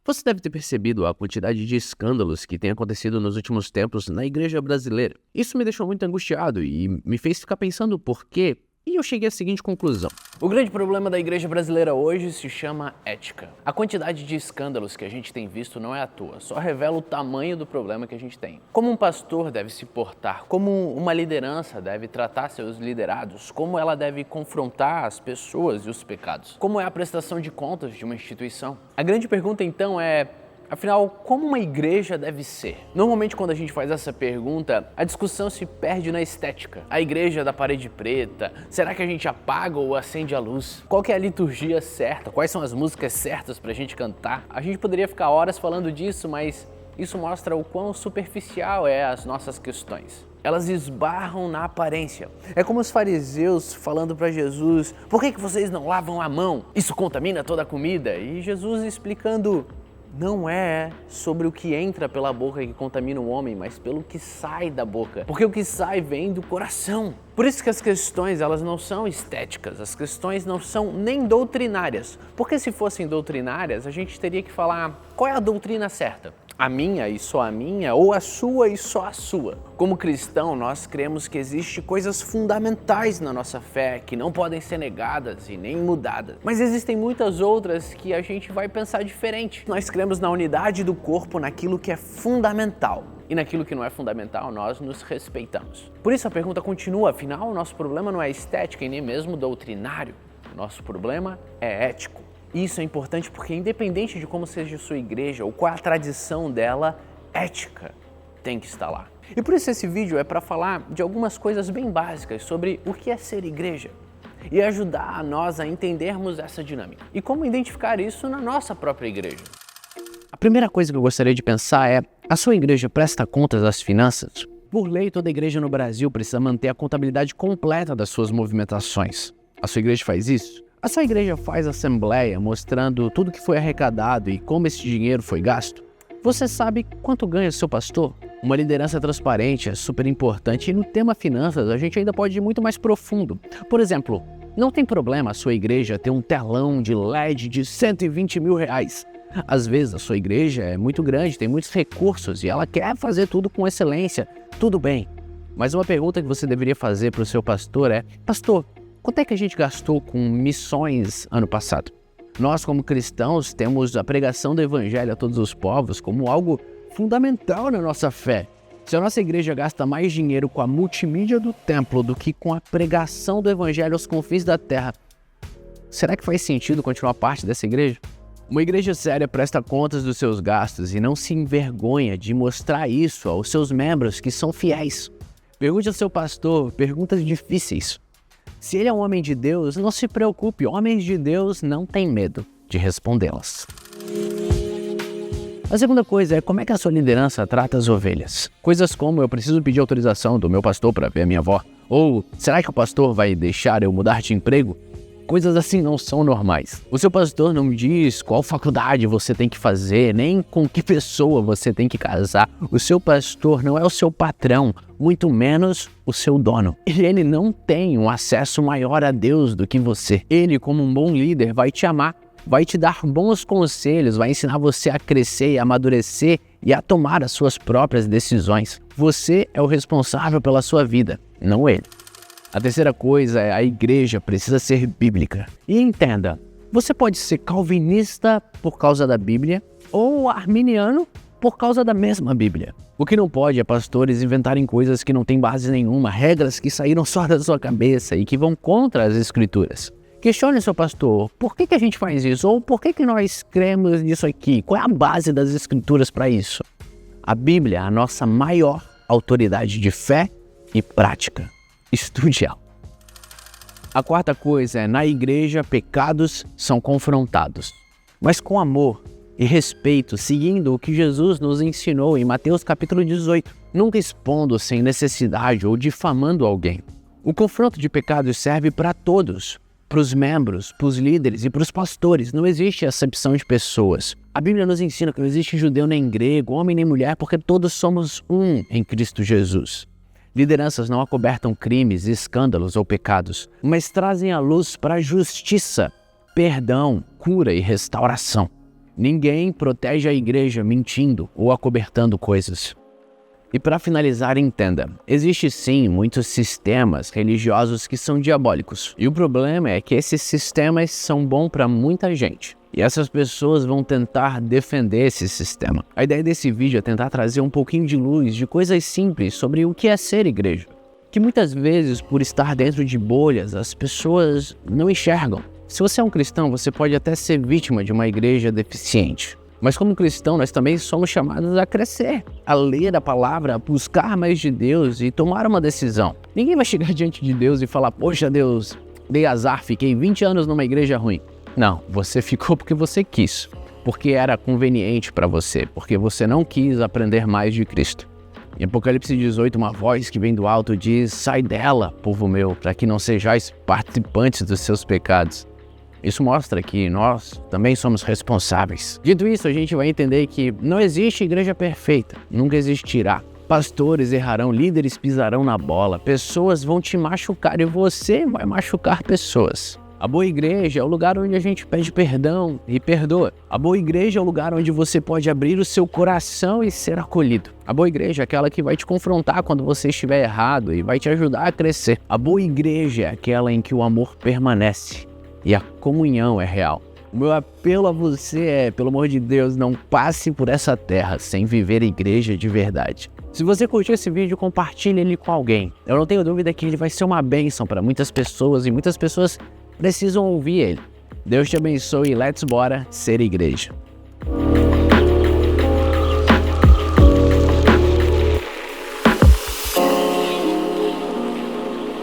Você deve ter percebido a quantidade de escândalos que tem acontecido nos últimos tempos na igreja brasileira. Isso me deixou muito angustiado e me fez ficar pensando por quê, e eu cheguei à seguinte conclusão. O grande problema da igreja brasileira hoje se chama ética. A quantidade de escândalos que a gente tem visto não é à toa, só revela o tamanho do problema que a gente tem. Como um pastor deve se portar, como uma liderança deve tratar seus liderados, como ela deve confrontar as pessoas e os pecados, como é a prestação de contas de uma instituição. A grande pergunta então é: afinal, como uma igreja deve ser? Normalmente quando a gente faz essa pergunta, a discussão se perde na estética. A igreja da parede preta, será que a gente apaga ou acende a luz? Qual que é a liturgia certa? Quais são as músicas certas pra gente cantar? A gente poderia ficar horas falando disso, mas isso mostra o quão superficial é as nossas questões. Elas esbarram na aparência. É como os fariseus falando para Jesus: por que vocês não lavam a mão? Isso contamina toda a comida. E Jesus explicando: não é sobre o que entra pela boca que contamina o homem, mas pelo que sai da boca. Porque o que sai vem do coração. Por isso que as questões, elas não são estéticas, as questões não são nem doutrinárias. Porque se fossem doutrinárias, a gente teria que falar: qual é a doutrina certa? A minha e só a minha, ou a sua e só a sua? Como cristão, nós cremos que existem coisas fundamentais na nossa fé que não podem ser negadas e nem mudadas. Mas existem muitas outras que a gente vai pensar diferente. Nós cremos na unidade do corpo, naquilo que é fundamental. E naquilo que não é fundamental, nós nos respeitamos. Por isso a pergunta continua: afinal, o nosso problema não é estética e nem mesmo doutrinário. O nosso problema é ético. Isso é importante porque, independente de como seja a sua igreja ou qual a tradição dela, ética tem que estar lá. E por isso esse vídeo é para falar de algumas coisas bem básicas sobre o que é ser igreja e ajudar a nós a entendermos essa dinâmica e como identificar isso na nossa própria igreja. A primeira coisa que eu gostaria de pensar é: a sua igreja presta contas das finanças? Por lei, toda igreja no Brasil precisa manter a contabilidade completa das suas movimentações. A sua igreja faz isso? A sua igreja faz assembleia mostrando tudo que foi arrecadado e como esse dinheiro foi gasto? Você sabe quanto ganha o seu pastor? Uma liderança transparente é super importante e no tema finanças a gente ainda pode ir muito mais profundo. Por exemplo, não tem problema a sua igreja ter um telão de LED de 120 mil reais. Às vezes a sua igreja é muito grande, tem muitos recursos e ela quer fazer tudo com excelência. Tudo bem. Mas uma pergunta que você deveria fazer para o seu pastor é: pastor, quanto é que a gente gastou com missões ano passado? Nós, como cristãos, temos a pregação do evangelho a todos os povos como algo fundamental na nossa fé. Se a nossa igreja gasta mais dinheiro com a multimídia do templo do que com a pregação do evangelho aos confins da terra, será que faz sentido continuar parte dessa igreja? Uma igreja séria presta contas dos seus gastos e não se envergonha de mostrar isso aos seus membros que são fiéis. Pergunte ao seu pastor perguntas difíceis. Se ele é um homem de Deus, não se preocupe, homens de Deus não têm medo de respondê-las. A segunda coisa é como é que a sua liderança trata as ovelhas. Coisas como: eu preciso pedir autorização do meu pastor para ver a minha avó. Ou será que o pastor vai deixar eu mudar de emprego? Coisas assim não são normais. O seu pastor não diz qual faculdade você tem que fazer, nem com que pessoa você tem que casar. O seu pastor não é o seu patrão, muito menos o seu dono. E ele não tem um acesso maior a Deus do que você. Ele, como um bom líder, vai te amar, vai te dar bons conselhos, vai ensinar você a crescer e amadurecer e a tomar as suas próprias decisões. Você é o responsável pela sua vida, não ele. A terceira coisa é: a igreja precisa ser bíblica. E entenda, você pode ser calvinista por causa da Bíblia ou arminiano por causa da mesma Bíblia. O que não pode é pastores inventarem coisas que não têm base nenhuma, regras que saíram só da sua cabeça e que vão contra as escrituras. Questione seu pastor: por que a gente faz isso? Ou por que nós cremos nisso aqui? Qual é a base das escrituras para isso? A Bíblia é a nossa maior autoridade de fé e prática. Estude ela. A quarta coisa é: na igreja, pecados são confrontados, mas com amor e respeito, seguindo o que Jesus nos ensinou em Mateus capítulo 18, nunca expondo sem necessidade ou difamando alguém. O confronto de pecados serve para todos, para os membros, para os líderes e para os pastores. Não existe acepção de pessoas. A Bíblia nos ensina que não existe judeu nem grego, homem nem mulher, porque todos somos um em Cristo Jesus. Lideranças não acobertam crimes, escândalos ou pecados, mas trazem a luz para a justiça, perdão, cura e restauração. Ninguém protege a igreja mentindo ou acobertando coisas. E para finalizar, entenda, existe sim muitos sistemas religiosos que são diabólicos. E o problema é que esses sistemas são bons para muita gente. E essas pessoas vão tentar defender esse sistema. A ideia desse vídeo é tentar trazer um pouquinho de luz, de coisas simples sobre o que é ser igreja. Que muitas vezes, por estar dentro de bolhas, as pessoas não enxergam. Se você é um cristão, você pode até ser vítima de uma igreja deficiente. Mas como cristão, nós também somos chamados a crescer, a ler a palavra, a buscar mais de Deus e tomar uma decisão. Ninguém vai chegar diante de Deus e falar, poxa Deus, dei azar, fiquei 20 anos numa igreja ruim. Não, você ficou porque você quis, porque era conveniente para você, porque você não quis aprender mais de Cristo. Em Apocalipse 18, uma voz que vem do alto diz, sai dela, povo meu, para que não sejais participantes dos seus pecados. Isso mostra que nós também somos responsáveis. Dito isso, a gente vai entender que não existe igreja perfeita, nunca existirá. Pastores errarão, líderes pisarão na bola, pessoas vão te machucar e você vai machucar pessoas. A boa igreja é o lugar onde a gente pede perdão e perdoa. A boa igreja é o lugar onde você pode abrir o seu coração e ser acolhido. A boa igreja é aquela que vai te confrontar quando você estiver errado e vai te ajudar a crescer. A boa igreja é aquela em que o amor permanece e a comunhão é real. O meu apelo a você é, pelo amor de Deus, não passe por essa terra sem viver a igreja de verdade. Se você curtiu esse vídeo, compartilhe ele com alguém. Eu não tenho dúvida que ele vai ser uma bênção para muitas pessoas e muitas pessoas precisam ouvir ele. Deus te abençoe e let's bora ser igreja.